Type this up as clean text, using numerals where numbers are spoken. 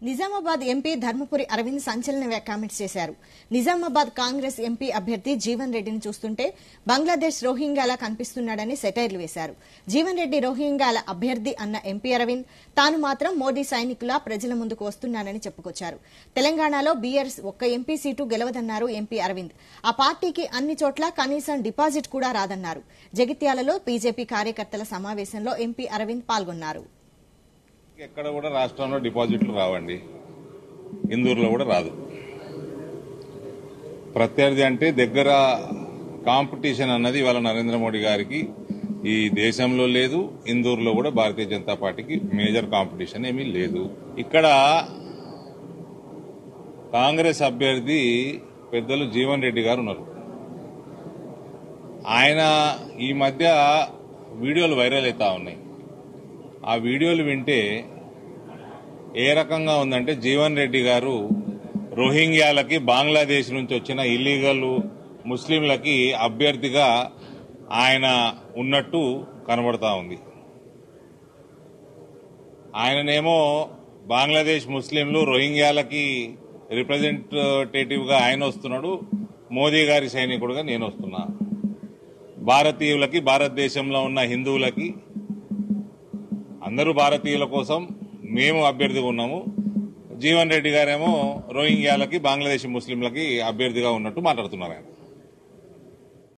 Nizamabad MP Dharmapuri Arvind సంచలన comments చేశారు. Nizamabad Congress MP అభ్యర్థి జీవన్ రెడ్డిని చూస్తుంటే బంగ్లాదేశ్ రోహింగ్యాలా కనిపిస్తున్నాడని సెటైర్లు వేశారు. జీవన్ రెడ్డి రోహింగ్యాల అభ్యర్థి అన్న ఎంపీ అరవింద్ తాను మాత్రం మోదీ సైనికులా ప్రజల ముందుకు వస్తున్నానని చెప్పుకొచ్చారు. తెలంగాణలో బీఆర్ఎస్ ఒక్క ఎంపీ సీటు గెలవదన్నారు ఎంపీ అరవింద్. ఆ పార్టీకి అన్ని చోట్ల కనీసం డిపాజిట్ కూడా రాదన్నారు. జగిత్యాలలో బీజేపీ కార్యకర్తల సమావేశంలో ఎంపీ అరవింద్ పాల్గొన్నారు. ఎక్కడ కూడా రాష్ట్రంలో డిపాజిట్లు రావండి, ఇందూరులో కూడా రాదు. ప్రత్యర్థి అంటే దగ్గర కాంపిటీషన్ అన్నది ఇవాళ నరేంద్ర మోడీ గారికి ఈ దేశంలో లేదు. ఇందూరులో కూడా భారతీయ జనతా పార్టీకి మేజర్ కాంపిటీషన్ ఏమీ లేదు. ఇక్కడ కాంగ్రెస్ అభ్యర్థి పెద్దలు జీవన్ రెడ్డి గారు ఉన్నారు. ఆయన ఈ మధ్య వీడియోలు వైరల్ అవుతా ఉన్నాయి. ఆ వీడియోలు వింటే ఏ రకంగా ఉందంటే జీవన్ రెడ్డి గారు రోహింగ్యాలకి బంగ్లాదేశ్ నుంచి వచ్చిన ఇల్లీగల్ ముస్లింలకి అభ్యర్థిగా ఆయన ఉన్నట్టు కనబడతా ఉంది. ఆయననేమో బంగ్లాదేశ్ ముస్లింలు రోహింగ్యాలకి రిప్రజెంటేటివ్ గా ఆయన వస్తున్నాడు, మోదీ గారి సైనికుడుగా నేను వస్తున్నా. భారతీయులకి, భారతదేశంలో ఉన్న హిందువులకి, అందరూ భారతీయుల కోసం మేము అభ్యర్థిగా ఉన్నాము. జీవన్ రెడ్డి గారేమో రోహింగ్యాలకి, బంగ్లాదేశ్ ముస్లింలకి అభ్యర్థిగా ఉన్నట్టు మాట్లాడుతున్నారు ఆయన.